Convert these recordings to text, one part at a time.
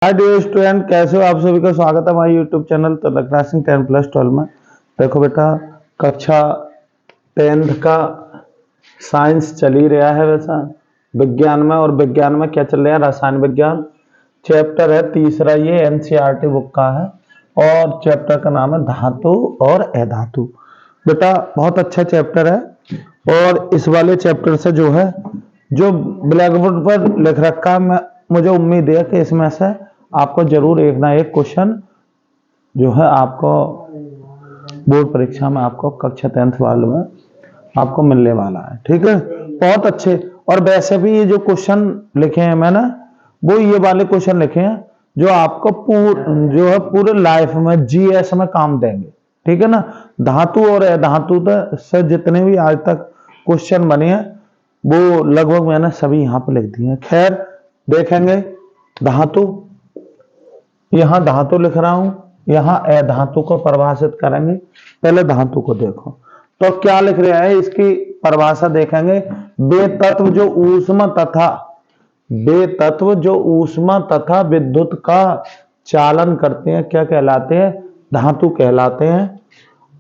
Hi dear student, कैसे हो आप सभी का स्वागत है हमारे यूट्यूब चैनल तो लखराज सिंह 10+12 में। देखो बेटा, कक्षा 10th का साइंस चल ही रहा है वैसा विज्ञान में। और विज्ञान में क्या चल रहा है? रसायन विज्ञान चैप्टर है तीसरा, ये एनसीईआरटी बुक का है और चैप्टर का नाम है धातु और अधातु। बेटा बहुत अच्छा चैप्टर है और इस वाले चैप्टर से जो है जो ब्लैक बोर्ड पर लिख रखा है, मुझे उम्मीद है कि इसमें से आपको जरूर एक ना एक क्वेश्चन जो है आपको बोर्ड परीक्षा में आपको कक्षा 10th वाले में आपको मिलने वाला है। ठीक है, बहुत अच्छे। और वैसे भी ये जो क्वेश्चन लिखे हैं मैंने, वो ये वाले क्वेश्चन लिखे हैं जो आपको जो है पूरे लाइफ में जीएस में काम देंगे। ठीक है ना, धातु और अधातु से जितने भी आज तक क्वेश्चन बने हैं वो लगभग मैंने सभी यहाँ पे लिख दिए हैं। खैर देखेंगे धातु, यहां धातु लिख रहा हूं, यहां अधातु को परिभाषित करेंगे। पहले धातु को देखो तो क्या लिख रहा है, इसकी परिभाषा देखेंगे। वे तत्व जो ऊष्मा तथा विद्युत का चालन करते हैं क्या कहलाते हैं? धातु कहलाते हैं।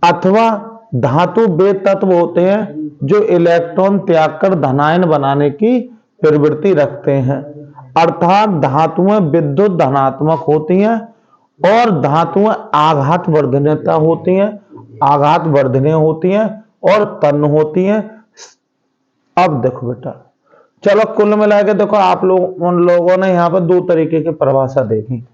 अथवा धातु वे तत्व होते हैं जो इलेक्ट्रॉन त्याग कर धनायन बनाने की प्रवृत्ति रखते हैं, अर्थात धातुएं विद्युत धनात्मक होती हैं और धातुएं आघात वर्धनीयता होती हैं, आघात वर्धनीय होती हैं और तन्य होती हैं। अब देखो बेटा, चलो कुल मिला के देखो, आप लोग उन लोगों ने यहाँ पर दो तरीके की परिभाषा देखी।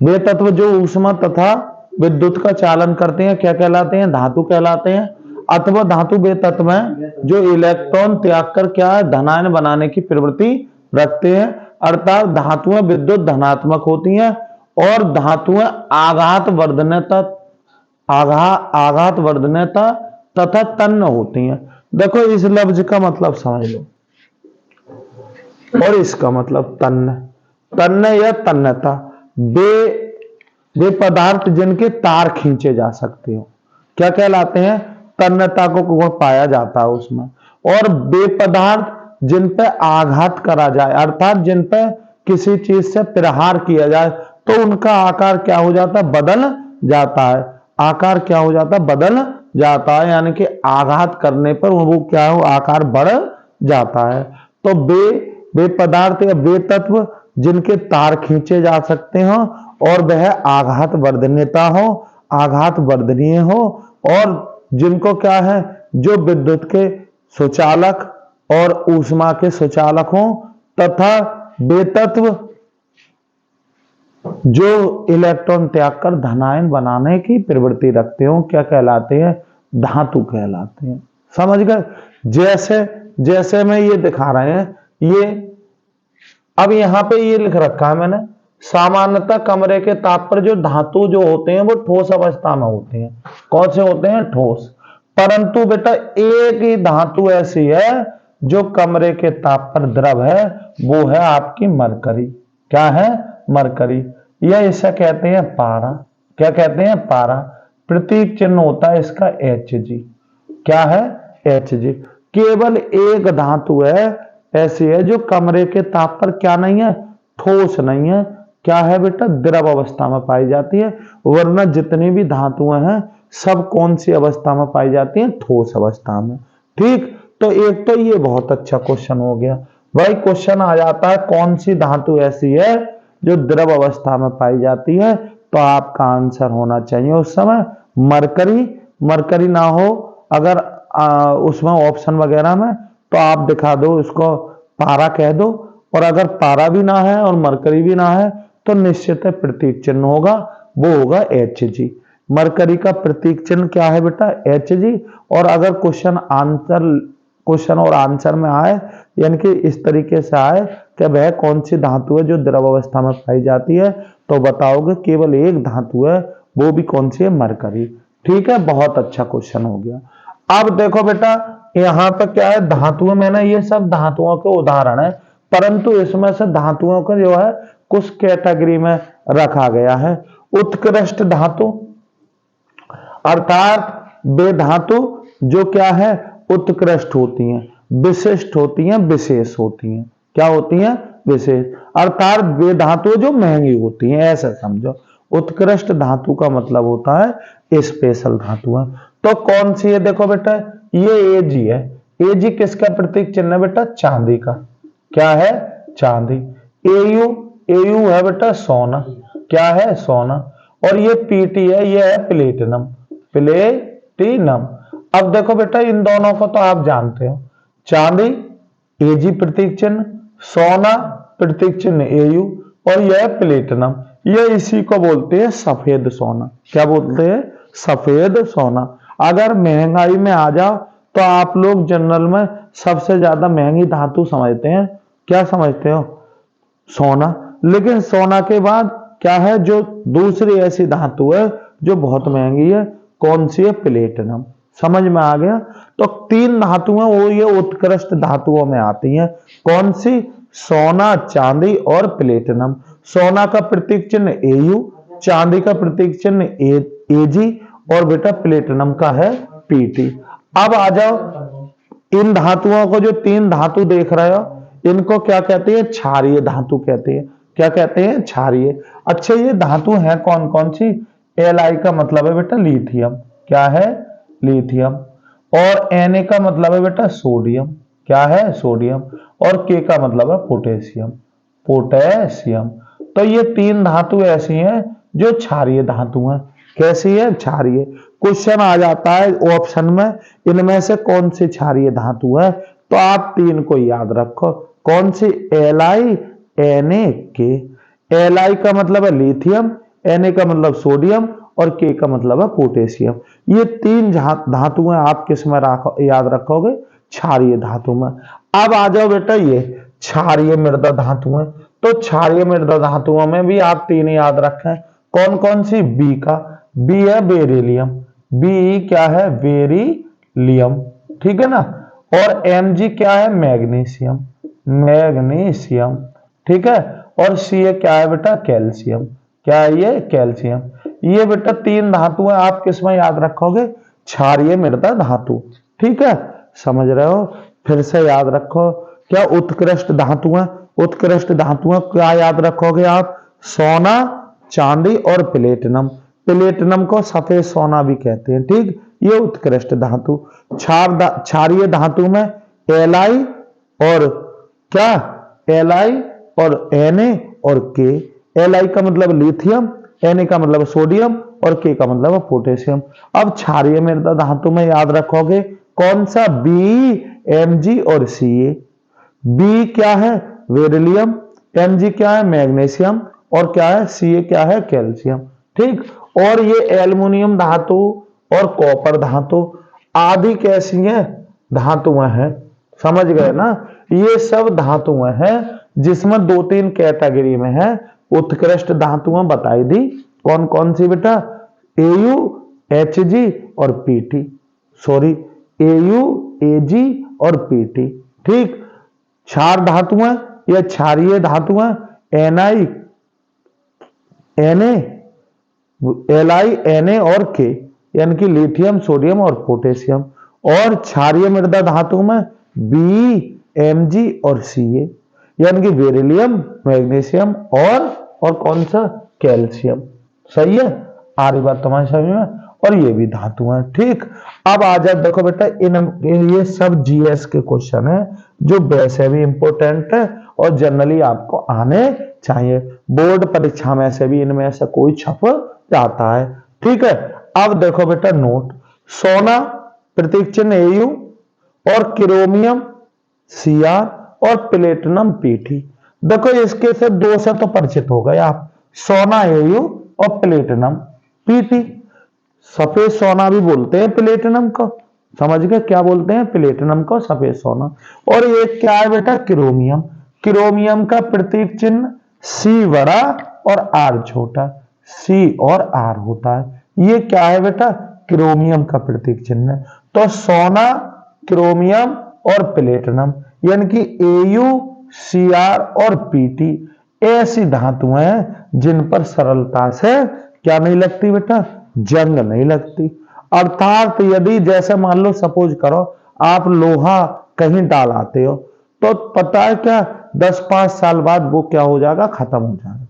वे तत्व जो ऊष्मा तथा विद्युत का चालन करते हैं क्या कहलाते हैं? धातु कहलाते हैं। अथवा धातु वे तत्व हैं जो इलेक्ट्रॉन त्याग कर क्या है? धनायन बनाने की प्रवृत्ति रखते हैं, अर्थात धातुएं विद्युत धनात्मक होती हैं और धातुएं आघात वर्धनीयता तथा तन्य होती हैं। देखो इस लफ्ज का मतलब समझ लो और इसका मतलब तन्य या तन्यता। वे पदार्थ जिनके तार खींचे जा सकते हो क्या कहलाते हैं? तन्यता को पाया जाता है उसमें। और वे पदार्थ जिन पे आघात करा जाए, अर्थात जिन पे किसी चीज से प्रहार किया जाए तो उनका आकार क्या हो जाता है? बदल जाता है। आकार क्या हो जाता है? बदल जाता है, यानी कि आघात करने पर वो क्या हो? आकार बढ़ जाता है। तो वे पदार्थ या वे तत्व जिनके तार खींचे जा सकते हो और वह आघात वर्धनीयता हो, आघात वर्धनीय हो, और जिनको क्या है? जो विद्युत के सुचालक और ऊष्मा के सुचालक हो, तथा वे तत्व जो इलेक्ट्रॉन त्याग कर धनायन बनाने की प्रवृत्ति रखते हो क्या कहलाते हैं? धातु कहलाते हैं। समझ गए? जैसे में ये दिखा रहे हैं, ये अब यहां पे ये लिख रखा है मैंने, सामान्यतः कमरे के ताप पर जो धातु जो होते हैं वो ठोस अवस्था में होते हैं। कौन से होते हैं? ठोस। परंतु बेटा एक ही धातु ऐसी है जो कमरे के ताप पर द्रव है, वो है आपकी मरकरी। क्या है? मरकरी। यह इसे कहते हैं पारा। क्या कहते हैं? पारा। प्रतीक चिन्ह होता है इसका Hg। क्या है? Hg। केवल एक धातु है ऐसी है जो कमरे के ताप पर क्या नहीं है? ठोस नहीं है। क्या है बेटा? द्रव अवस्था में पाई जाती है। वरना जितनी भी धातुएं हैं सब कौन सी अवस्था में पाई जाती हैं? ठोस अवस्था में। ठीक, तो एक तो ये बहुत अच्छा क्वेश्चन हो गया भाई। क्वेश्चन आ जाता है कौन सी धातु ऐसी है जो द्रव अवस्था में पाई जाती है, तो आपका आंसर होना चाहिए उस समय मरकरी। मरकरी ना हो अगर उसमें ऑप्शन वगैरह में, तो आप दिखा दो उसको पारा कह दो। और अगर पारा भी ना है और मरकरी भी ना है तो निश्चित है प्रतीक चिन्ह होगा, वो होगा Hg। मरकरी का प्रतीक चिन्ह क्या है बेटा? Hg। और अगर क्वेश्चन और आंसर में आए, यानी कि इस तरीके से आए कि वह कौन सी धातु है जो द्रव अवस्था में पाई जाती है, तो बताओगे केवल एक धातु है, वो भी कौन सी है? मरकरी। ठीक है, बहुत अच्छा क्वेश्चन हो गया। अब देखो बेटा, यहां पर क्या है? धातुओं में ना, ये सब धातुओं के उदाहरण है, परंतु इसमें से धातुओं को जो है कुछ कैटेगरी में रखा गया है। उत्कृष्ट धातु, अर्थात वे धातु जो क्या है? उत्कृष्ट होती हैं, विशिष्ट होती हैं, विशेष होती हैं। क्या होती हैं? विशेष, अर्थात वे धातु जो महंगी होती हैं, ऐसा समझो। उत्कृष्ट धातु का मतलब होता है स्पेशल धातु है। तो कौन सी है, देखो बेटा ये एजी है। एजी किसका प्रतीक चिन्ह है बेटा, चांदी का। क्या है, चांदी। एयू, एयू है बेटा सोना। क्या है, सोना। और ये पीटी है, ये है प्लेटिनम, प्लेटिनम। अब देखो बेटा इन दोनों को तो आप जानते हो, चांदी एजी प्रतीक चिन्ह, सोना प्रतीक चिन्ह एयू, और यह प्लेटिनम, ये इसी को बोलते हैं सफेद सोना। क्या बोलते हैं, सफेद सोना। अगर महंगाई में आ जाओ तो आप लोग जनरल में सबसे ज्यादा महंगी धातु समझते हैं, क्या समझते हो, सोना। लेकिन सोना के बाद क्या है, जो दूसरी ऐसी धातु है जो बहुत महंगी है, कौन सी है, प्लेटिनम। समझ में आ गया। तो तीन धातुएं वो ये उत्कृष्ट धातुओं में आती हैं, कौन सी, सोना, चांदी और प्लेटिनम। सोना का प्रतीक चिन्ह एयू, चांदी का प्रतीक चिन्ह एजी, और बेटा प्लेटिनम का है पीटी। अब आ जाओ इन धातुओं को, जो तीन धातु देख रहे हो, इनको क्या कहते हैं, क्षारीय धातु कहते हैं। क्या कहते हैं, क्षारीय। अच्छा ये धातु है कौन कौन सी, एल का मतलब है बेटा लिथियम। क्या है, लिथियम। और Na का मतलब है बेटा सोडियम। क्या है, सोडियम। और K का मतलब है पोटेशियम, पोटेशियम। तो ये तीन धातु ऐसी हैं जो क्षारीय धातु हैं। कैसी है, क्षारीय। क्वेश्चन आ जाता है ऑप्शन में, इनमें से कौन सी क्षारीय धातु है, तो आप तीन को याद रखो। कौन सी, Li, Na, K। Li का मतलब है लिथियम, Na का मतलब सोडियम, और K का मतलब है पोटेशियम। ये तीन धातुएं आप किस में याद रखोगे, क्षारीय धातु में। अब आ जाओ बेटा ये क्षारीय मृदा धातुएं। तो क्षारीय मृदा धातुओं में भी आप तीन याद रखें, कौन कौन सी, बी का, बी है बेरिलियम, बी क्या है, बेरिलियम, ठीक है ना। और Mg क्या है, मैग्नीशियम, मैग्नीशियम, ठीक है। और सी क्या है बेटा, कैल्शियम। क्या है ये, कैल्शियम। ये बेटा तीन धातुएं आप किस में याद रखोगे, क्षारीय मृदा धातु, ठीक है। समझ रहे हो, फिर से याद रखो। क्या उत्कृष्ट धातुएं, उत्कृष्ट धातुएं क्या याद रखोगे आप, सोना, चांदी और प्लेटिनम। प्लेटिनम को सफेद सोना भी कहते हैं, ठीक। ये उत्कृष्ट धातु। क्षारीय धातु में Li और क्या, Li और Na और K। Li का मतलब लिथियम, Na का मतलब सोडियम, और K का मतलब पोटेशियम। अब क्षारीय मृदा धातु में याद रखोगे कौन सा, बी, Mg और Ca। बी क्या है, बेरिलियम, Mg क्या है, मैग्नीशियम, और क्या है, Ca क्या है, कैल्शियम, ठीक। और ये एल्युमिनियम धातु और कॉपर धातु आदि कैसी हैं, धातुएं हैं। समझ गए ना, ये सब धातुएं हैं जिसमें दो तीन कैटेगरी में है। उत्कृष्ट धातुएं बताई दी, कौन कौन सी बेटा, Au, Hg और Pt, सॉरी Au, Ag और Pt, ठीक। क्षार धातुएं या क्षारीय धातुएं Ni, Na, Li, Na और K, यानी कि लिथियम, सोडियम और पोटेशियम। और क्षारीय मृदा धातु में बी, Mg और Ca, यानी कि बेरिलियम, मैग्नीशियम और कौन सा, कैल्शियम। सही है, आ रही बात तुम्हारी समझ में। और ये भी धातु है, ठीक। अब आ जाए, देखो बेटा ये सब जीएस के क्वेश्चन है जो वैसे भी इंपॉर्टेंट है और जनरली आपको आने चाहिए। बोर्ड परीक्षा में से भी इनमें से कोई छप जाता है, ठीक है। अब देखो बेटा नोट, सोना प्रतीक चिन्ह Au और क्रोमियम Cr और प्लेटिनम Pt। देखो इसके से दो से तो परिचित हो गए आप, सोना Au और प्लेटिनम Pt। सफेद सोना भी बोलते हैं प्लेटिनम को, समझ गए, क्या बोलते हैं, प्लेटिनम को सफेद सोना। और ये क्या है बेटा, क्रोमियम। क्रोमियम का प्रतीक चिन्ह C बड़ा और R छोटा, C और R होता है। ये क्या है बेटा, क्रोमियम का प्रतीक चिन्ह। तो सोना, क्रोमियम और प्लेटिनम, यानी कि Au, Cr और Pt ऐसी धातुएं हैं जिन पर सरलता से क्या नहीं लगती बेटा, जंग नहीं लगती। अर्थात यदि जैसे मान लो सपोज करो आप लोहा कहीं डालाते हो तो पता है क्या, 10-5 साल बाद वो क्या हो जाएगा, खत्म हो जाएगा,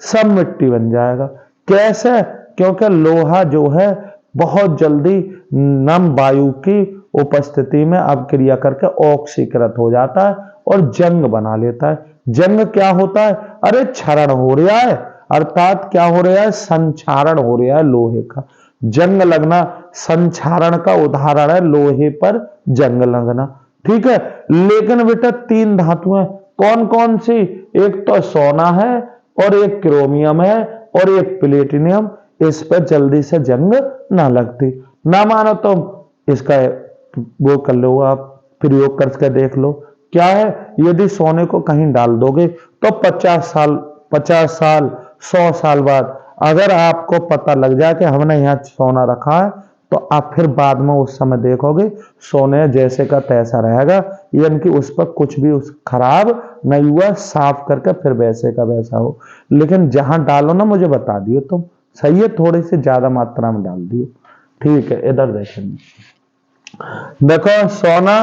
सब मिट्टी बन जाएगा। कैसे? क्योंकि लोहा जो है बहुत जल्दी नम वायु की उपस्थिति में अपक्रिया करके ऑक्सीकृत हो जाता है और जंग बना लेता है। जंग क्या होता है? अरे क्षरण हो रहा है, अर्थात क्या हो रहा है, संक्षारण हो रहा है लोहे का। जंग लगना संक्षारण का उदाहरण है, लोहे पर जंग लगना। ठीक है, लेकिन बेटा 3 धातुएं कौन कौन सी? एक तो सोना है और एक क्रोमियम है और एक प्लेटिनियम। इस पर जल्दी से जंग ना लगती। ना मानो तो इसका वो कर लो, आप प्रयोग करके देख लो। क्या है? यदि सोने को कहीं डाल दोगे तो 50 साल 100 साल बाद अगर आपको पता लग जाए कि हमने यहाँ सोना रखा है, तो आप फिर बाद में उस समय देखोगे सोने जैसे का तैसा रहेगा, यानी कि उस पर कुछ भी उस खराब नहीं हुआ, साफ करके फिर वैसे का वैसा हो। लेकिन जहां डालो ना मुझे बता दियो तुम, सही है, थोड़ी सी ज्यादा मात्रा में डाल दियो। ठीक है, इधर देखेंगे, देखो सोना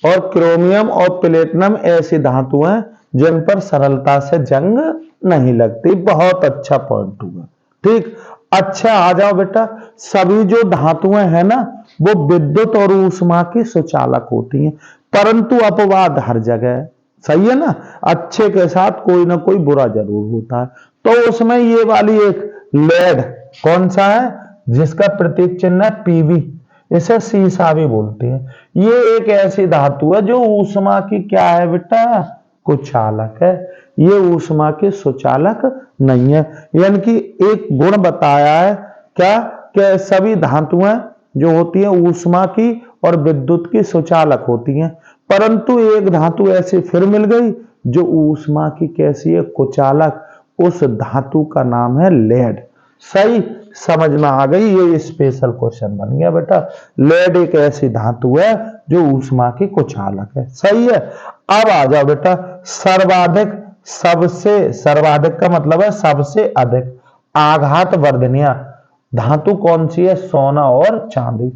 और क्रोमियम और प्लेटिनम ऐसी धातु हैं जिन पर सरलता से जंग नहीं लगती। बहुत अच्छा पॉइंट हुआ। ठीक, अच्छा आ जाओ बेटा, सभी जो धातुएं हैं ना वो विद्युत और ऊष्मा की सुचालक होती हैं, परंतु अपवाद हर जगह है। सही है ना, अच्छे के साथ कोई ना कोई बुरा जरूर होता है। तो उसमें ये वाली एक लेड कौन सा है, जिसका प्रतीक चिन्ह है पीवी, इसे सीसा भी बोलते हैं। ये एक ऐसी धातु है जो ऊष्मा की क्या है बेटा, कुचालक है। ये ऊष्मा के सुचालक नहीं है। यानी कि एक गुण बताया है क्या, कि सभी धातुएं जो होती है ऊष्मा की और विद्युत की सुचालक होती हैं, परंतु एक धातु ऐसी फिर मिल गई जो ऊष्मा की कैसी है, कुचालक। उस धातु का नाम है लेड। सही समझ में आ गई, ये स्पेशल क्वेश्चन बन गया बेटा। लेड एक ऐसी धातु है जो ऊष्मा की कुचालक है। सही है। अब आ जाओ बेटा, सर्वाधिक, सबसे, सर्वाधिक का मतलब है सबसे अधिक आघात वर्धनीय धातु कौन सी है? सोना और चांदी।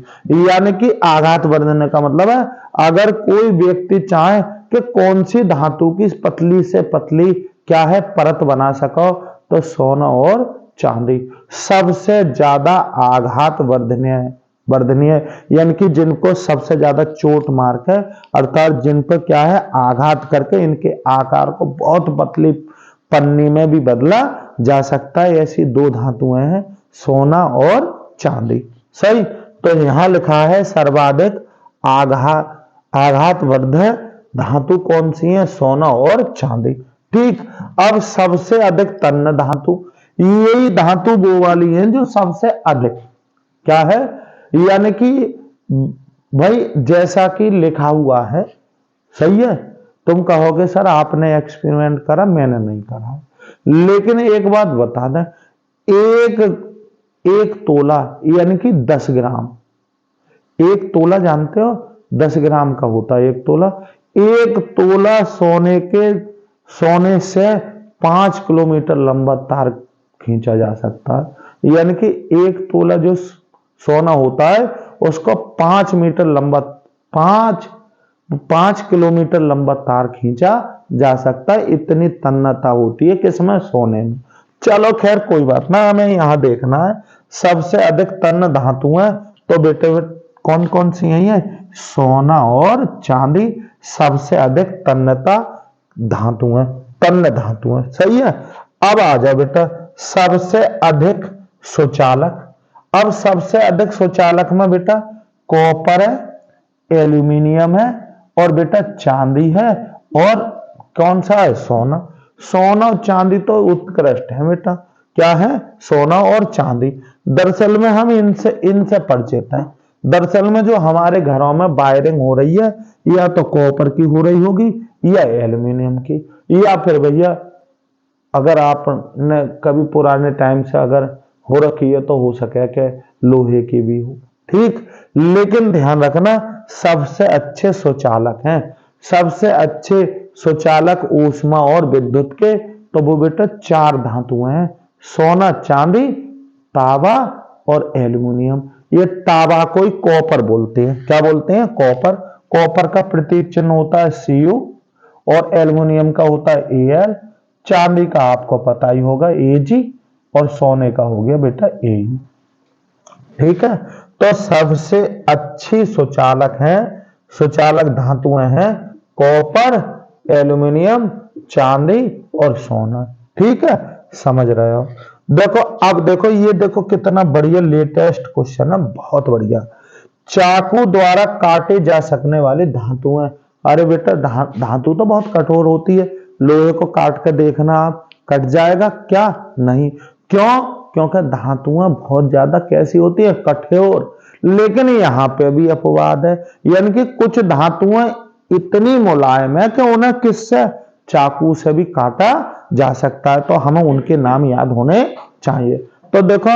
यानी कि आघात वर्धनीय का मतलब है अगर कोई व्यक्ति चाहे कि कौन सी धातु की पतली से पतली क्या है परत बना सको, तो सोना और चांदी सबसे ज्यादा आघात वर्धनीय यानी कि जिनको सबसे ज्यादा चोट मार के, अर्थात जिन पर क्या है आघात करके इनके आकार को बहुत पतली पन्नी में भी बदला जा सकता है, ऐसी 2 धातुएं हैं, सोना और चांदी। सही, तो यहां लिखा है सर्वाधिक आघात वर्धक धातु कौन सी है? सोना और चांदी। ठीक, अब सबसे अधिक तन्य धातु, यही धातु वो वाली है जो सबसे अधिक क्या है, यानी कि भाई जैसा कि लिखा हुआ है। सही है, तुम कहोगे सर आपने एक्सपेरिमेंट करा, मैंने नहीं करा, लेकिन एक बात बता दें, एक तोला यानी कि 10 ग्राम, एक तोला जानते हो 10 ग्राम का होता है एक तोला। एक तोला सोने से 5 किलोमीटर लंबा तार खींचा जा सकता है। यानी कि एक तोला जो सोना होता है उसको 5 किलोमीटर लंबा तार खींचा जा सकता है, इतनी तन्यता होती है किसमें? सोने में। चलो खैर कोई बात ना, हमें यहां देखना है सबसे अधिक तन्य धातुएं, तो बेटे कौन कौन सी हैं? सोना और चांदी सबसे अधिक तन्यता धातुएं, तन्य धातुएं। सही है। अब आ जाओ बेटा सबसे अधिक सुचालक। अब सबसे अधिक सुचालक में बेटा कॉपर है, एल्यूमिनियम है और बेटा चांदी है, और कौन सा है? सोना। सोना और चांदी तो उत्कृष्ट है बेटा। क्या है? सोना और चांदी। दरअसल में हम इनसे परिचित हैं। दरअसल में जो हमारे घरों में वायरिंग हो रही है या तो कॉपर की हो रही होगी या एल्यूमिनियम की, या फिर भैया अगर आपने कभी पुराने टाइम से अगर हो रखी है तो हो सके कि लोहे की भी हो। ठीक, लेकिन ध्यान रखना सबसे अच्छे सुचालक हैं, सबसे अच्छे सुचालक ऊष्मा और विद्युत के, तो वो बेटा 4 धातुएं हैं, सोना, चांदी, तांबा और एल्यूमिनियम। ये तांबा को ही कॉपर बोलते हैं। क्या बोलते हैं? कॉपर। कॉपर का प्रतीक चिन्ह होता है Cu और एल्युमिनियम का होता है Al, चांदी का आपको पता ही होगा Ag, और सोने का हो गया बेटा Au। ठीक है, तो सबसे अच्छी सुचालक है, सुचालक धातुएं हैं कॉपर, एल्युमिनियम, चांदी और सोना। ठीक है, समझ रहे हो। देखो अब देखो, ये देखो कितना बढ़िया लेटेस्ट क्वेश्चन है, बहुत बढ़िया। चाकू द्वारा काटे जा सकने वाली धातुएं। अरे बेटा धातु तो बहुत कठोर होती है, लोहे को काट कर देखना आप, कट जाएगा क्या? नहीं। क्यों? क्योंकि धातुएं बहुत ज्यादा कैसी होती है? कठोर। लेकिन यहाँ पे भी अपवाद है, यानी कि कुछ धातुएं इतनी मुलायम है कि उन्हें किससे, चाकू से भी काटा जा सकता है। तो हमें उनके नाम याद होने चाहिए। तो देखो,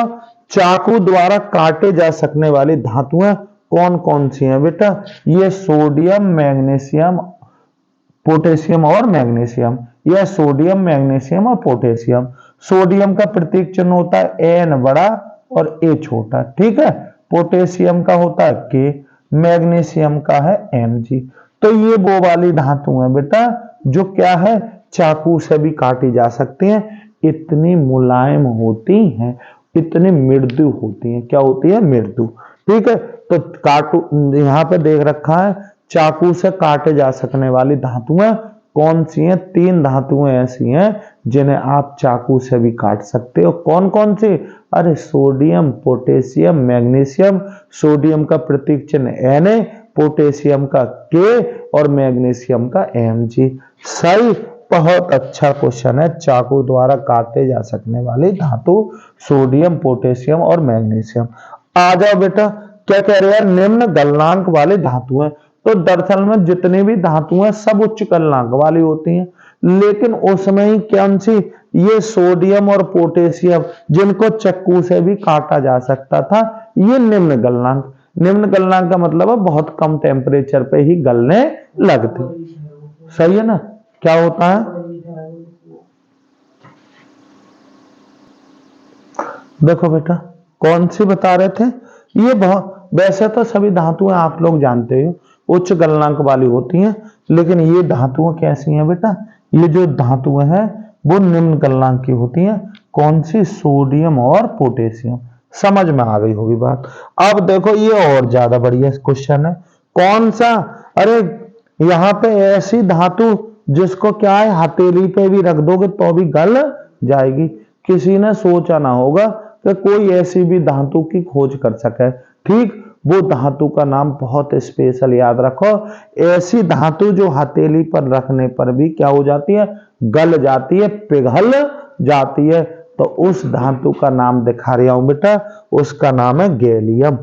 चाकू द्वारा काटे जा सकने वाली धातुएं कौन कौन सी हैं बेटा? ये सोडियम, मैग्नीशियम, पोटेशियम और मैग्नीशियम। यह सोडियम, मैग्नीशियम और पोटेशियम। सोडियम का प्रतीक चिन्ह होता है N बड़ा और A छोटा। ठीक है, पोटेशियम का होता है K, मैग्नीशियम का है Mg। तो ये वो वाली धातु है बेटा जो क्या है, चाकू से भी काटी जा सकती हैं, इतनी मुलायम होती हैं, इतनी मृदु होती हैं। क्या होती है? मृदु। ठीक है, तो काटू यहाँ पे देख रखा है, चाकू से काटे जा सकने वाली धातुएं कौन सी हैं? 3 धातुएं ऐसी हैं जिन्हें आप चाकू से भी काट सकते हो। कौन कौन सी? अरे सोडियम, पोटेशियम, मैग्नीशियम। सोडियम का प्रतीक चिन्ह Na, पोटेशियम का K और मैग्नीशियम का Mg। सही, बहुत अच्छा क्वेश्चन है। चाकू द्वारा काटे जा सकने वाली धातु सोडियम, पोटेशियम और मैग्नीशियम। आ जाओ बेटा, क्या कह रहे हैं? निम्न गलनांक वाली धातुएं। तो दरअसल में जितनी भी धातुएं सब उच्च गलनांक वाली होती हैं, लेकिन उसमें ही कौन सी? ये सोडियम और पोटेशियम, जिनको चाकू से भी काटा जा सकता था, ये निम्न गलनांक। निम्न गलनांक का मतलब है बहुत कम टेम्परेचर पे ही गलने लगती। सही है ना? क्या होता है? देखो बेटा, कौन सी बता रहे थे? ये बहुत, वैसे तो सभी धातुएं आप लोग जानते हो उच्च गलनांक वाली होती हैं, लेकिन ये धातुएं कैसी हैं बेटा? ये जो धातुएं हैं वो निम्न गलनांक की होती हैं। कौन सी? सोडियम और पोटेशियम। समझ में आ गई होगी बात। अब देखो, ये और ज्यादा बढ़िया क्वेश्चन है। कौन सा? अरे यहाँ पे ऐसी धातु जिसको क्या है, हथेली पे भी रख दोगे तो भी गल जाएगी। किसी ने सोचा ना होगा कि कोई ऐसी भी धातु की खोज कर सके। ठीक, वो धातु का नाम बहुत स्पेशल याद रखो। ऐसी धातु जो हथेली पर रखने पर भी क्या हो जाती है? गल जाती है, पिघल जाती है। तो उस धातु का नाम दिखा रहा हूं बेटा, उसका नाम है गैलियम।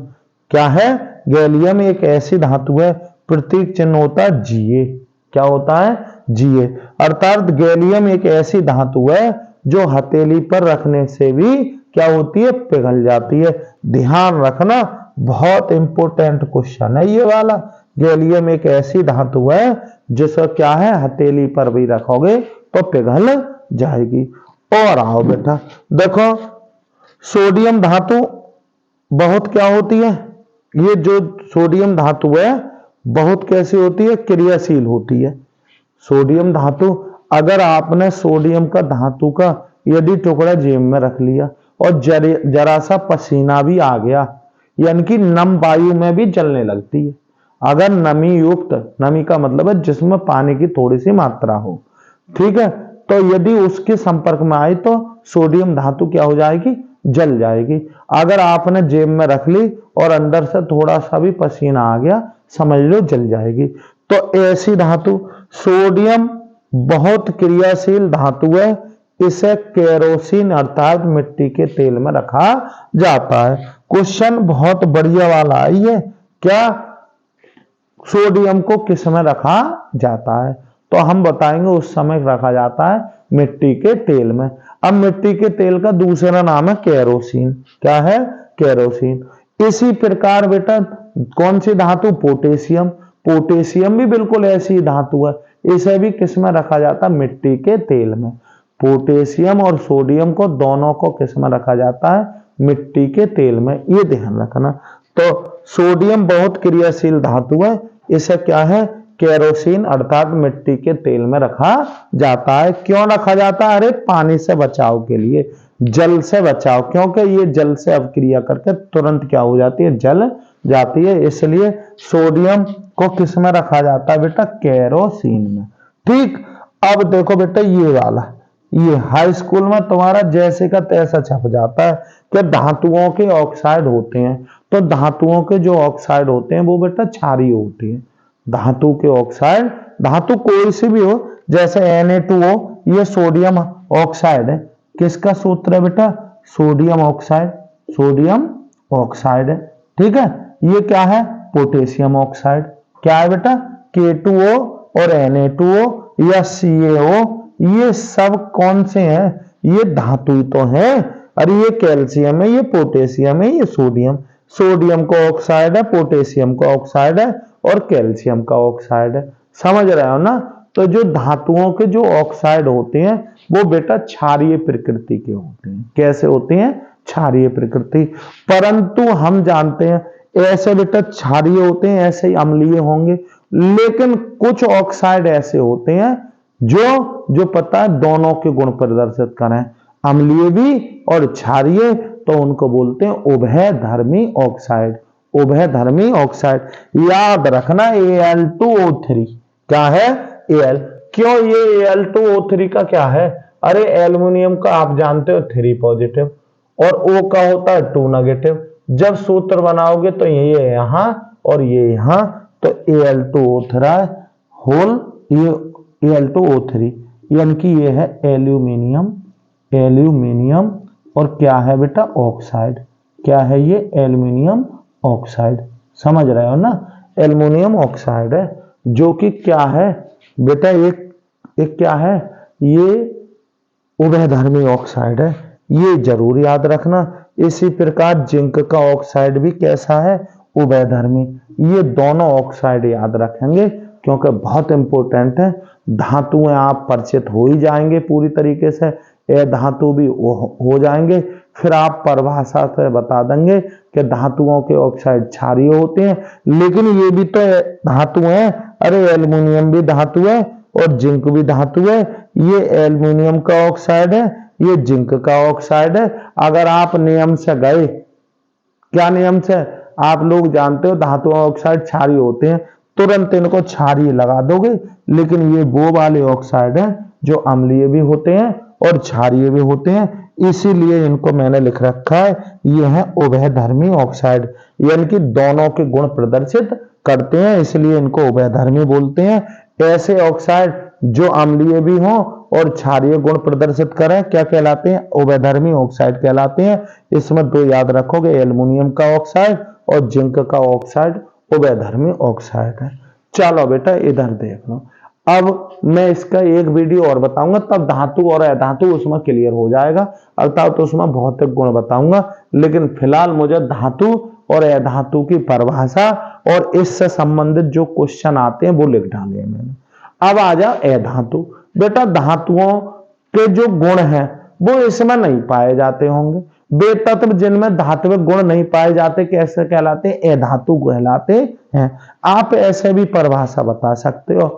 क्या है? गैलियम एक ऐसी धातु है, प्रतीक चिन्ह होता है Ga। क्या होता है? Ga। अर्थात गैलियम एक ऐसी धातु है जो हथेली पर रखने से भी क्या होती है? पिघल जाती है। ध्यान रखना, बहुत इंपॉर्टेंट क्वेश्चन है ये वाला। गैलियम एक ऐसी धातु है जिसे क्या है, हथेली पर भी रखोगे तो पिघल जाएगी। और आओ बेटा, देखो सोडियम धातु बहुत क्या होती है? ये जो सोडियम धातु है बहुत कैसी होती है? क्रियाशील होती है। सोडियम धातु, अगर आपने सोडियम का धातु का यदि टुकड़ा जेब में रख लिया और जरा सा पसीना भी आ गया, यानी कि नम वायु में भी जलने लगती है। अगर नमी युक्त, नमी का मतलब है जिसमें पानी की थोड़ी सी मात्रा हो, ठीक है, तो यदि उसके संपर्क में आई तो सोडियम धातु क्या हो जाएगी? जल जाएगी। अगर आपने जेब में रख ली और अंदर से थोड़ा सा भी पसीना आ गया, समझ लो जल जाएगी। तो ऐसी धातु, सोडियम बहुत क्रियाशील धातु है, इसे केरोसिन अर्थात मिट्टी के तेल में रखा जाता है। क्वेश्चन बहुत बढ़िया वाला है ये। क्या? सोडियम को किस में रखा जाता है? तो हम बताएंगे उस समय रखा जाता है मिट्टी के तेल में। अब मिट्टी के तेल का दूसरा नाम है केरोसिन। क्या है? केरोसिन। इसी प्रकार बेटा कौन सी धातु? पोटेशियम। पोटेशियम भी बिल्कुल ऐसी धातु है, इसे भी किस में रखा जाता है? मिट्टी के तेल में। पोटेशियम और सोडियम को दोनों को किस में रखा जाता है? मिट्टी के तेल में। ये ध्यान रखना। तो सोडियम बहुत क्रियाशील धातु है, इसे क्या है? केरोसिन अर्थात मिट्टी के तेल में रखा जाता है। क्यों रखा जाता है? अरे पानी से बचाव के लिए, जल से बचाव, क्योंकि ये जल से अवक्रिया करके तुरंत क्या हो जाती है? जल जाती है। इसलिए सोडियम को किस में रखा जाता है बेटा? केरोसिन में। ठीक, अब देखो बेटा ये वाला, ये हाई स्कूल में तुम्हारा जैसे का तैसा छप जाता है कि धातुओं के ऑक्साइड होते हैं। तो धातुओं के जो ऑक्साइड होते हैं वो बेटा क्षारीय होते हैं। धातु के ऑक्साइड, धातु कोई सी भी हो, जैसे Na2O, ये सोडियम ऑक्साइड है। किसका सूत्र है बेटा? सोडियम ऑक्साइड, सोडियम ऑक्साइड है। ठीक है, ये क्या है? Potassium oxide. क्या है बेटा? K2O और Na2O या CaO, ये सब कौन से हैं? ये धातु तो हैं। अरे ये कैल्शियम है, ये पोटेशियम है, ये सोडियम। सोडियम का ऑक्साइड है, पोटेशियम का ऑक्साइड है और कैल्शियम का ऑक्साइड है। समझ रहे हो ना? तो जो धातुओं के जो ऑक्साइड होते हैं वो बेटा क्षारीय प्रकृति के होते हैं। कैसे होते हैं? क्षारीय प्रकृति। परंतु हम जानते हैं ऐसे बेटा क्षारीय होते हैं, ऐसे ही अम्लीय होंगे। लेकिन कुछ ऑक्साइड ऐसे होते हैं जो पता है दोनों के गुण प्रदर्शित करें, अम्लीय भी और क्षारीय, तो उनको बोलते हैं उभयधर्मी ऑक्साइड। उभयधर्मी ऑक्साइड याद रखना। Al2O3 क्या है? Al। क्यों ये Al2O3 का क्या है? अरे एल्युमिनियम का आप जानते हो 3 पॉजिटिव और O का होता है 2 नेगेटिव। जब सूत्र बनाओगे तो ये यहां और ये यहां, तो Al2O3 होल, ये Al2O3 यानी कि ये है एल्यूमिनियम, एल्यूमिनियम और क्या है बेटा? ऑक्साइड। क्या है ये? Aluminium oxide. समझ रहे हो ना? एल्युमिनियम ऑक्साइड है जो कि क्या है बेटा? एक क्या है? ये उभयधर्मी ऑक्साइड है। ये जरूर याद रखना। इसी प्रकार जिंक का ऑक्साइड भी कैसा है? उभयधर्मी। ये दोनों ऑक्साइड याद रखेंगे क्योंकि बहुत इंपॉर्टेंट है। धातुएं आप परिचित हो ही जाएंगे पूरी तरीके से, ये धातु भी हो जाएंगे। फिर आप परिभाषा से बता देंगे कि धातुओं के ऑक्साइड क्षारीय होते हैं, लेकिन ये भी तो धातु है। अरे एल्युमिनियम भी धातु है और जिंक भी धातु है। ये एल्युमिनियम का ऑक्साइड है, ये जिंक का ऑक्साइड है। अगर आप नियम से गए, क्या नियम से? आप लोग जानते हो धातु ऑक्साइड क्षारीय होते हैं, तुरंत इनको क्षारीय लगा दोगे। लेकिन ये वो वाले ऑक्साइड हैं जो अम्लीय भी होते हैं और क्षारीय भी होते हैं, इसीलिए इनको मैंने लिख रखा है ये है उभयधर्मी ऑक्साइड, यानी कि दोनों के गुण प्रदर्शित करते हैं, इसलिए इनको उभयधर्मी बोलते हैं। ऐसे ऑक्साइड जो अम्लीय भी हों और क्षारीय गुण प्रदर्शित करें क्या कहलाते हैं? उभयधर्मी ऑक्साइड कहलाते हैं। इसमें दो याद रखोगे, एल्युमिनियम का ऑक्साइड और जिंक का ऑक्साइड उभयधर्मी ऑक्साइड है। चलो बेटा इधर देख लो। अब मैं इसका एक वीडियो और बताऊंगा, तब धातु और अधातु उसमें क्लियर हो जाएगा, अर्थात तो उसमें भौतिक गुण बताऊंगा। लेकिन फिलहाल मुझे धातु और अधातु की परिभाषा और इससे संबंधित जो क्वेश्चन आते हैं वो लिख डाले हैं मैंने। अब आ जाओ अधातु। बेटा धातुओं के जो गुण हैं वो इसमें नहीं पाए जाते होंगे। बेतत्व जिनमें धात्विक गुण नहीं पाए जाते कैसे कहलाते? अधातु कहलाते हैं। आप ऐसे भी परिभाषा बता सकते हो,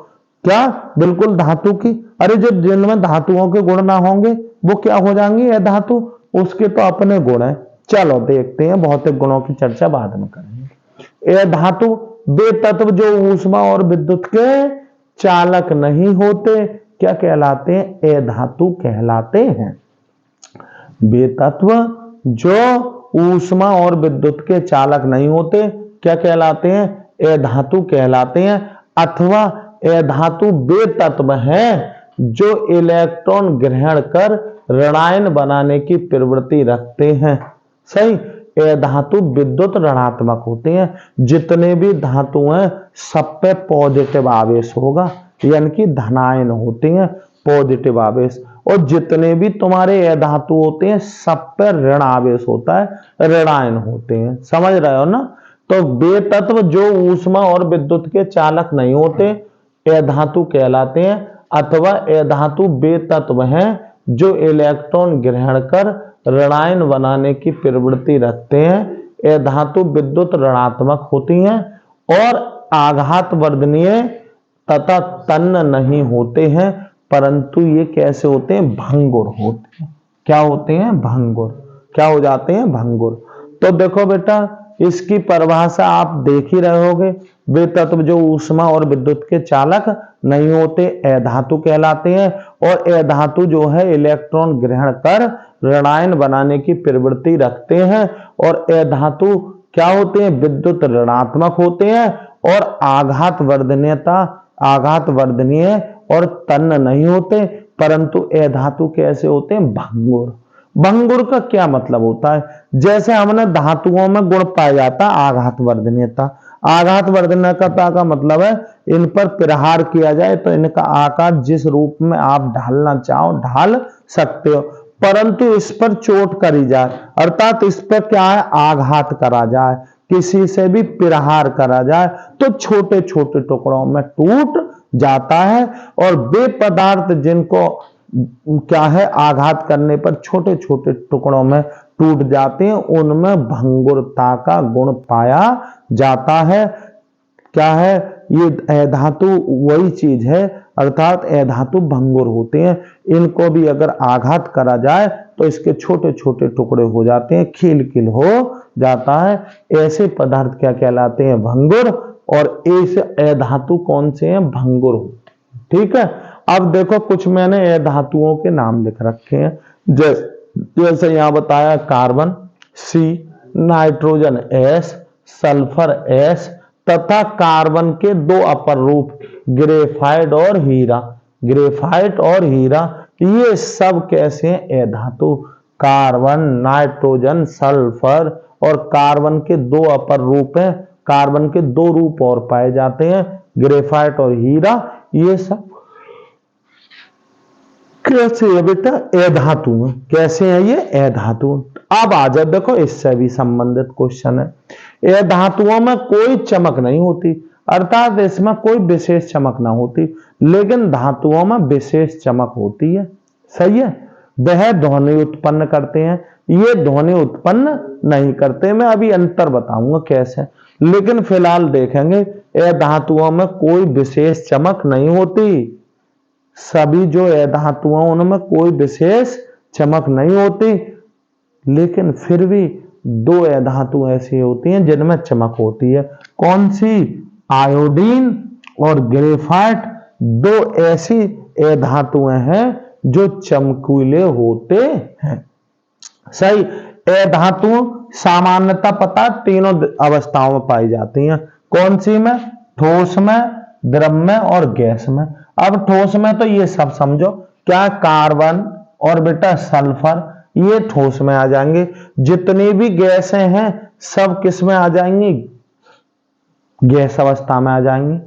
क्या? बिल्कुल धातु की। अरे जो जिनमें धातुओं के गुण ना होंगे वो क्या हो जाएंगे? अधातु। उसके तो अपने गुण है। चलो देखते हैं, भौतिक गुणों की चर्चा बाद में करेंगे। अधातु वे तत्व जो ऊष्मा और विद्युत के चालक नहीं होते क्या कहलाते हैं? अधातु कहलाते हैं। वे तत्व जो ऊष्मा और विद्युत के चालक नहीं होते क्या कहलाते हैं? अधातु कहलाते हैं। अथवा अधातु वे तत्व हैं जो इलेक्ट्रॉन ग्रहण कर ऋणायन बनाने की प्रवृत्ति रखते हैं। सही, अधातु विद्युत ऋणात्मक होते हैं। जितने भी धातु हैं सब पे पॉजिटिव आवेश होगा, यानी कि धनायन होते हैं, पॉजिटिव आवेश। और जितने भी तुम्हारे अधातु होते हैं सब पे ऋण आवेश होता है, ऋणायन होते हैं। समझ रहे हो ना? तो वे तत्व जो ऊष्मा और विद्युत के चालक नहीं होते अधातु कहलाते हैं। अथवा अधातु वे तत्व हैं जो इलेक्ट्रॉन ग्रहण कर ऋणायन बनाने की प्रवृत्ति रखते हैं। अधातु विद्युत ऋणात्मक होती हैं और आघात वर्धनीय तथा तन्न नहीं होते हैं, परंतु ये कैसे होते हैं? भंगुर होते हैं। क्या होते हैं? भंगुर। क्या हो जाते हैं? भंगुर। तो देखो बेटा, इसकी परिभाषा आप देख ही रहे होगे। वे तत्व जो ऊष्मा और विद्युत के चालक नहीं होते, अधातु कहलाते हैं। और अधातु जो है इलेक्ट्रॉन ग्रहण कर ऋणायन बनाने की प्रवृत्ति रखते हैं। और अधातु क्या होते हैं? विद्युत ऋणात्मक होते हैं और आघात वर्धनीय और तन्न नहीं होते, परंतु अधातु कैसे होते हैं? भंगुर। भंगुर का क्या मतलब होता है? जैसे हमने धातुओं में गुण पाया जाता है आघात वर्धनीयता। आघात वर्धनीयता का मतलब है इन पर प्रहार किया जाए तो इनका आकार जिस रूप में आप ढालना चाहो ढाल सकते हो, परंतु इस पर चोट करी जाए, अर्थात इस पर क्या है? आघात करा जाए, किसी से भी प्रहार करा जाए तो छोटे छोटे टुकड़ों में टूट जाता है। और वे पदार्थ जिनको क्या है? आघात करने पर छोटे छोटे टुकड़ों में टूट जाते हैं, उनमें भंगुरता का गुण पाया जाता है। क्या है? ये अधातु वही चीज है, अर्थात अधातु भंगुर होते हैं। इनको भी अगर आघात करा जाए तो इसके छोटे छोटे टुकड़े हो जाते हैं, खील खील हो जाता है। ऐसे पदार्थ क्या कहलाते हैं? भंगुर। और ऐसे अधातु कौन से हैं? भंगुर होते हैं। ठीक है। अब देखो, कुछ मैंने अधातुओं के नाम लिख रखे हैं। जैसे यहां बताया carbon C, nitrogen S, sulphur S तथा कार्बन के दो अपर रूप ग्रेफाइट और हीरा। ग्रेफाइट और हीरा ये सब कैसे हैं? अधातु। कार्बन, नाइट्रोजन, सल्फर और कार्बन के दो अपर रूप हैं। कार्बन के दो रूप और पाए जाते हैं, ग्रेफाइट और हीरा। ये सब कैसे है बेटा? अधातु में। कैसे है ये? अधातु। अब आ जाए, देखो इससे भी संबंधित क्वेश्चन है। अधातुओं में कोई चमक नहीं होती, अर्थात इसमें कोई विशेष चमक ना होती, लेकिन धातुओं में विशेष चमक होती है। सही है। वह ध्वनि उत्पन्न करते हैं, ये ध्वनि उत्पन्न नहीं करते। मैं अभी अंतर बताऊंगा कैसे, लेकिन फिलहाल देखेंगे अधातुओं में कोई विशेष चमक नहीं होती। सभी जो अधातु हैं उनमें कोई विशेष चमक नहीं होती, लेकिन फिर भी दो अधातु ऐसी होती हैं जिनमें चमक होती है। कौन सी? आयोडीन और ग्रेफाइट दो ऐसी अधातुएं हैं जो चमकीले होते हैं। सही। अधातु सामान्यतः पता तीनों अवस्थाओं में पाई जाती हैं। कौन सी में? ठोस में, द्रव में और गैस में। अब ठोस में तो ये सब समझो, क्या? कार्बन और बेटा सल्फर ये ठोस में आ जाएंगे। जितनी भी गैसें हैं सब किस में आ जाएंगी? गैस अवस्था में आ जाएंगी।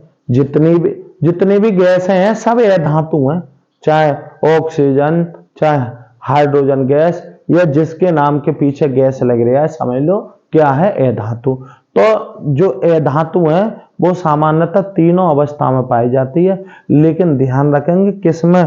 जितनी भी गैसें हैं सब अधातु हैं, चाहे ऑक्सीजन, चाहे हाइड्रोजन गैस, या जिसके नाम के पीछे गैस लग रहा है समझ लो क्या है? अधातु। तो जो अधातु है वो सामान्यतः तीनों अवस्था में पाई जाती है, लेकिन ध्यान रखेंगे किसमें?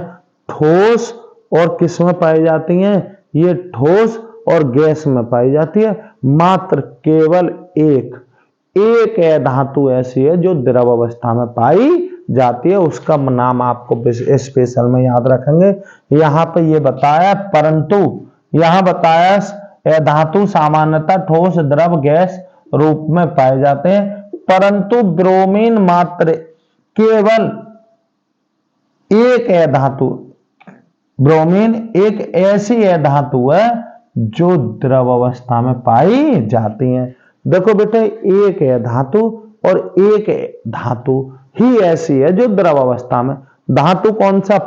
ठोस और किसमें पाई जाती हैं? ये ठोस और गैस में पाई जाती है। मात्र केवल एक अधातु ऐसी है जो द्रव अवस्था में पाई जाती है, उसका नाम आपको स्पेशल में याद रखेंगे। यहां पे ये बताया, परंतु यहां बताया अधातु सामान्यतः ठोस, द्रव, गैस रूप में पाए जाते हैं, परंतु ब्रोमीन मात्र केवल एक अधातु, ब्रोमीन एक ऐसी अधातु है जो द्रव अवस्था में पाई जाती है। देखो बेटे, एक अधातु और एक धातु ही ऐसी है जो द्रव अवस्था में। धातु कौन सा?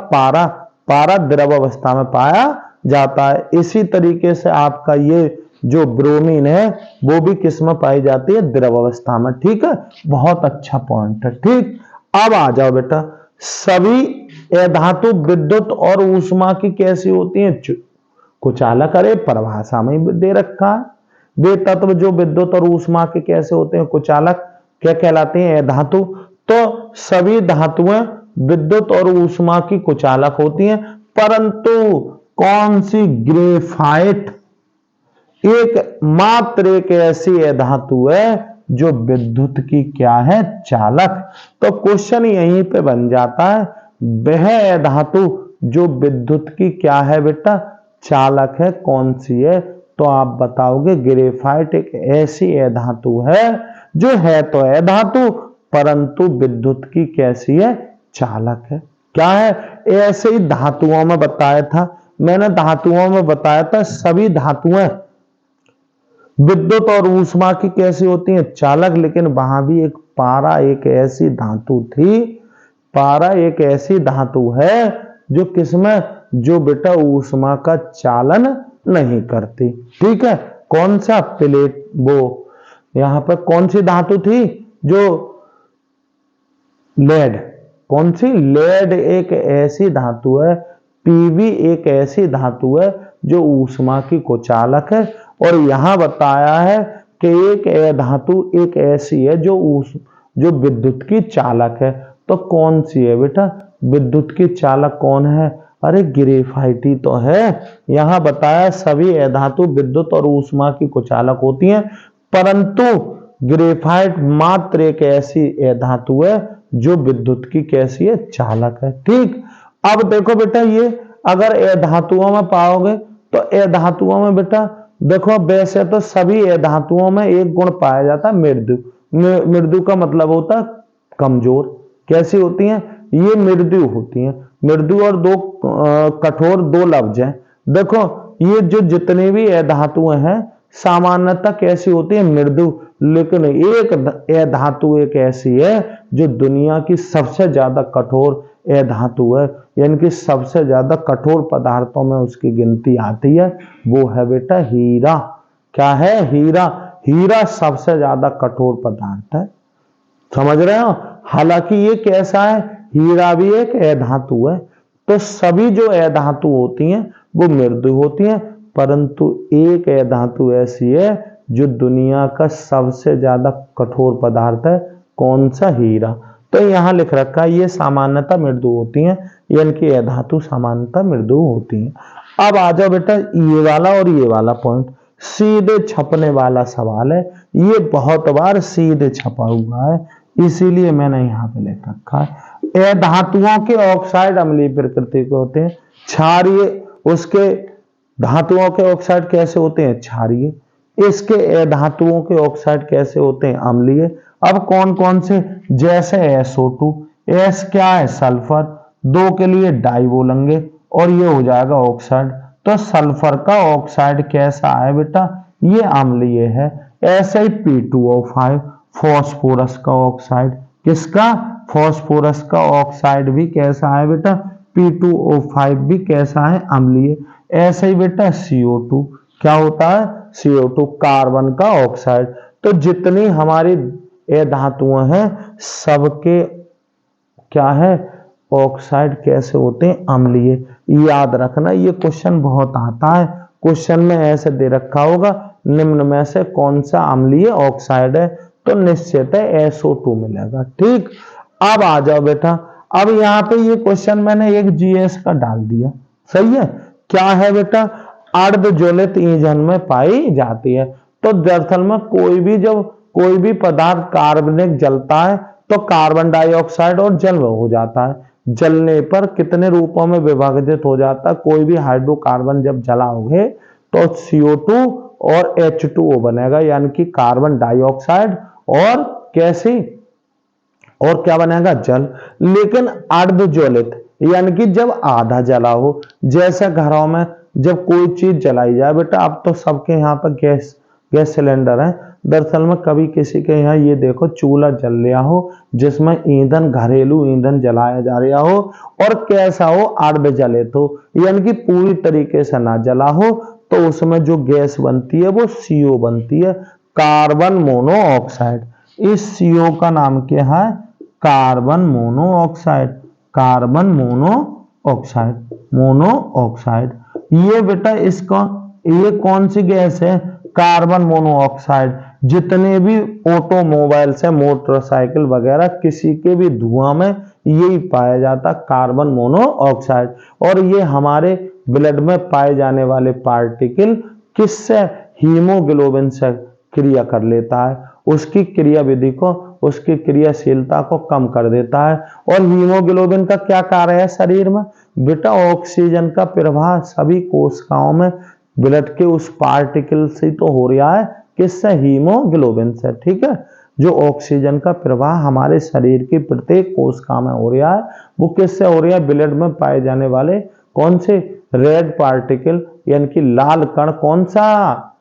पारा द्रव अवस्था में पाया जाता है। इसी तरीके से आपका ये जो ब्रोमीन है वो भी किस में पाई जाती है? द्रव अवस्था में। ठीक है, बहुत अच्छा पॉइंट है। ठीक, अब आ जाओ बेटा, सभी अधातु विद्युत और ऊष्मा की कैसी होती हैं? कुचालक। अरे परिभाषा में दे रखा है। वे तत्व जो विद्युत और ऊष्मा के कैसे होते हैं? कुचालक। क्या कहलाते हैं? अधातु। तो सभी धातुएं विद्युत और ऊष्मा की कुचालक होती हैं, परंतु कौन सी? ग्रेफाइट मात्र एक ऐसी धातु है जो विद्युत की क्या है, चालक। तो क्वेश्चन यहीं पे बन जाता है, वह धातु जो विद्युत की क्या है बेटा, चालक है, कौन सी है? तो आप बताओगे ग्रेफाइट एक ऐसी धातु है जो है तो है धातु, परंतु विद्युत की कैसी है, चालक है। क्या है? ऐसे ही धातुओं में बताया था मैंने, धातुओं में बताया था सभी धातुएं विद्युत और ऊष्मा की कैसी होती हैं, चालक। लेकिन वहां भी एक पारा एक ऐसी धातु थी, पारा एक ऐसी धातु है जो किसमें, जो बेटा ऊष्मा का चालन नहीं करती। ठीक है, कौन सा, प्लेट, वो यहां पर कौन सी धातु थी, जो लेड, कौन सी, लेड एक ऐसी धातु है, पीवी एक ऐसी धातु है जो ऊष्मा की कुचालक है। और यहां बताया है कि एक धातु एक ऐसी है जो विद्युत की चालक है। तो कौन सी है बेटा, विद्युत की चालक कौन है? अरे ग्रेफाइट ही तो है। यहां बताया सभी धातु विद्युत और ऊष्मा की कुचालक होती हैं, परंतु ग्रेफाइट मात्र एक ऐसी धातु है जो विद्युत की कैसी है, चालक है। ठीक, अब देखो बेटा, ये अगर धातुओं में पाओगे तो धातुओं में बेटा देखो, वैसे तो सभी धातुओं में एक गुण पाया जाता है, मृदु। मृदु का मतलब होता है कमजोर। कैसी होती हैं ये, मृदु होती हैं। मृदु और दो कठोर, दो लफ्ज हैं। देखो ये जो जितनी भी धातुएं हैं सामान्यतः कैसी होती है, मृदु। लेकिन एक धातु एक ऐसी है जो दुनिया की सबसे ज्यादा कठोर धातु है, यानी कि सबसे ज्यादा कठोर पदार्थों में उसकी गिनती आती है, वो है बेटा हीरा। क्या है, हीरा। हीरा सबसे ज्यादा कठोर पदार्थ है, समझ रहे हो। हालांकि ये कैसा है, हीरा भी एक धातु है। तो सभी जो धातु होती हैं वो मृदु होती हैं, परंतु एक धातु ऐसी है जो दुनिया का सबसे ज्यादा कठोर पदार्थ है, कौन सा, हीरा। तो यहां लिख रखा है ये सामान्यतः मृदु होती हैं, यानी कि यह धातु सामान्यतः मृदु होती हैं। अब आ जाओ बेटा ये वाला और ये वाला पॉइंट, सीधे छपने वाला सवाल है। ये बहुत बार सीधे छपा हुआ है, इसीलिए मैंने यहां पे लिख रखा है। धातुओं के ऑक्साइड अम्लीय प्रकृति के होते हैं, क्षारीय। उसके धातुओं के ऑक्साइड कैसे होते हैं, क्षारीय। इसके धातुओं के ऑक्साइड कैसे होते हैं, अम्लीय। अब कौन कौन से, जैसे SO2, S क्या है, सल्फर, दो के लिए डाई बोलेंगे और ये हो जाएगा ऑक्साइड। तो सल्फर का ऑक्साइड कैसा है बेटा, ये अम्लीय है। ऐसे ही P2O5, फॉस्फोरस का ऑक्साइड, किसका, फॉस्फोरस का ऑक्साइड भी कैसा है बेटा, P2O5 भी कैसा है, अम्लीय। ऐसे ही बेटा CO2 क्या होता है, CO2 कार्बन का ऑक्साइड। तो जितनी हमारी धातुएं हैं सबके क्या है, ऑक्साइड कैसे होते हैं, अम्लीय। याद रखना ये क्वेश्चन बहुत आता है, क्वेश्चन में ऐसे दे रखा होगा निम्न में से कौन सा अम्लीय ऑक्साइड है, तो निश्चित है SO2 मिलेगा। ठीक, अब आ जाओ बेटा, अब यहाँ पे ये क्वेश्चन मैंने एक GS का डाल दिया, सही है। क्या है बेटा, अर्ध ज्वलित ईंधन में पाई जाती है। तो दरअसल में कोई भी पदार्थ कार्बनिक जलता है तो कार्बन डाइऑक्साइड और जल हो जाता है। जलने पर कितने रूपों में विभाजित हो जाता है, कोई भी हाइड्रोकार्बन जब जलाओगे तो CO2 और H2O बनेगा, यानी कि कार्बन डाइऑक्साइड और कैसी, और क्या बनेगा, जल। लेकिन अर्ध ज्वलित यानी कि जब आधा जला हो, जैसे घरों में जब कोई चीज जलाई जाए बेटा, अब तो सबके यहाँ पर गैस सिलेंडर है। दरअसल में कभी किसी के यहाँ ये देखो चूल्हा जल रहा हो जिसमें ईंधन, घरेलू ईंधन जलाया जा रहा हो, और कैसा हो, अर्ध जलित हो, यानी कि पूरी तरीके से ना जला हो, तो उसमें जो गैस बनती है वो CO बनती है, कार्बन मोनोऑक्साइड। इस CO का नाम क्या है, कार्बन मोनोऑक्साइड, कार्बन मोनोऑक्साइड। ये बेटा इसका, ये कौन सी गैस है, कार्बन मोनोऑक्साइड। जितने भी ऑटोमोबाइल्स है, मोटरसाइकिल वगैरह, किसी के भी धुआं में यही पाया जाता कार्बन मोनोऑक्साइड। और ये हमारे ब्लड में पाए जाने वाले पार्टिकल किससे, हीमोग्लोबिन से क्रिया कर लेता है, उसकी क्रियाविधि को, उसकी क्रियाशीलता को कम कर देता है। और हीमोग्लोबिन का क्या कार्य है शरीर में? बेटा ऑक्सीजन का प्रवाह सभी कोशिकाओं में ब्लड के उस पार्टिकल से तो हो रहा है, किससे? हीमोग्लोबिन से। ठीक है, जो ऑक्सीजन का प्रवाह हमारे शरीर की प्रत्येक कोशिका में हो रहा है, वो किससे हो रहा है? ब्लड में पाए जाने वाले कौन से रेड पार्टिकल यानी कि लाल कण, कौन सा?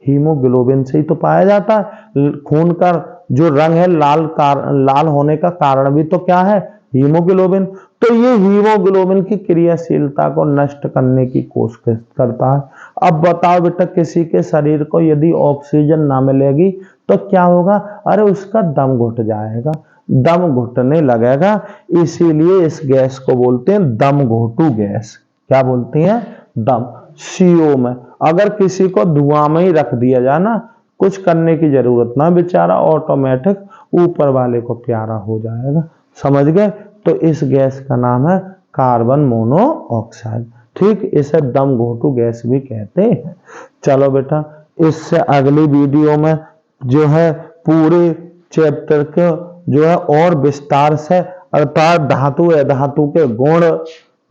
हीमोग्लोबिन से ही तो पाया जाता है। खून का जो रंग है लाल होने का कारण भी तो क्या है? हीमोग्लोबिन। तो ये हीमोग्लोबिन की क्रियाशीलता को नष्ट करने की कोशिश करता है। अब बताओ बेटा, किसी के शरीर को यदि ऑक्सीजन ना मिलेगी तो क्या होगा? अरे उसका दम घुट जाएगा, दम घुटने लगेगा। इसीलिए इस गैस को बोलते हैं दम घोटू गैस। क्या बोलते हैं? दम। CO में अगर किसी को धुआं में ही रख दिया जाए ना, कुछ करने की जरूरत ना, बेचारा ऑटोमेटिक ऊपर वाले को प्यारा हो जाएगा। समझ गए? तो इस गैस का नाम है कार्बन मोनोऑक्साइड। ठीक, इसे दम घोटू गैस भी कहते हैं। चलो बेटा, इससे अगली वीडियो में जो है पूरे चैप्टर को जो है और विस्तार से, अर्थात धातु अधातु के गुण,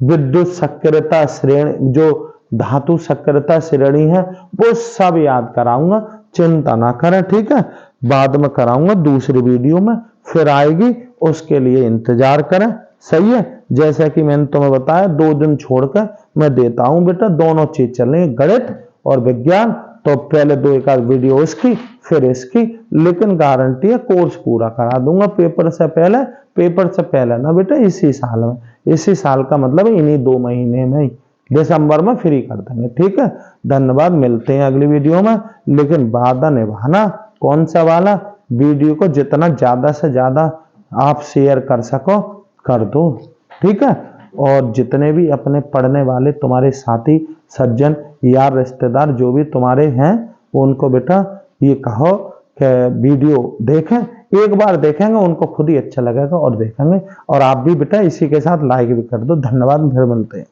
विद्युत सक्रियता श्रेणी, जो धातु सक्रियता श्रेणी है, वो सब याद कराऊंगा। चिंता ना करें, ठीक है? बाद में कराऊंगा दूसरी वीडियो में, फिर आएगी, उसके लिए इंतजार करें। सही है? जैसा कि मैंने तुम्हें बताया 2 दिन छोड़कर मैं देता हूं बेटा, दोनों चीज चलेंगे, गणित और विज्ञान। तो पहले 2 एक आध वीडियो उसकी, फिर इसकी, लेकिन गारंटी है कोर्स पूरा करा दूंगा पेपर से पहले। पेपर से पहले ना बेटा, इसी साल में, इसी साल का मतलब इन्हीं 2 महीने में ही, दिसंबर में फ्री कर देंगे। ठीक है, धन्यवाद, मिलते हैं अगली वीडियो में। लेकिन वादा निभाना, कौन सा वाला? वीडियो को जितना ज्यादा से ज्यादा आप शेयर कर सको कर दो। ठीक है, और जितने भी अपने पढ़ने वाले तुम्हारे साथी सज्जन यार रिश्तेदार जो भी तुम्हारे हैं, उनको बेटा ये कहो कि वीडियो देखें, एक बार देखेंगे उनको खुद ही अच्छा लगेगा और देखेंगे। और आप भी बेटा इसी के साथ लाइक भी कर दो। धन्यवाद, फिर मिलते हैं।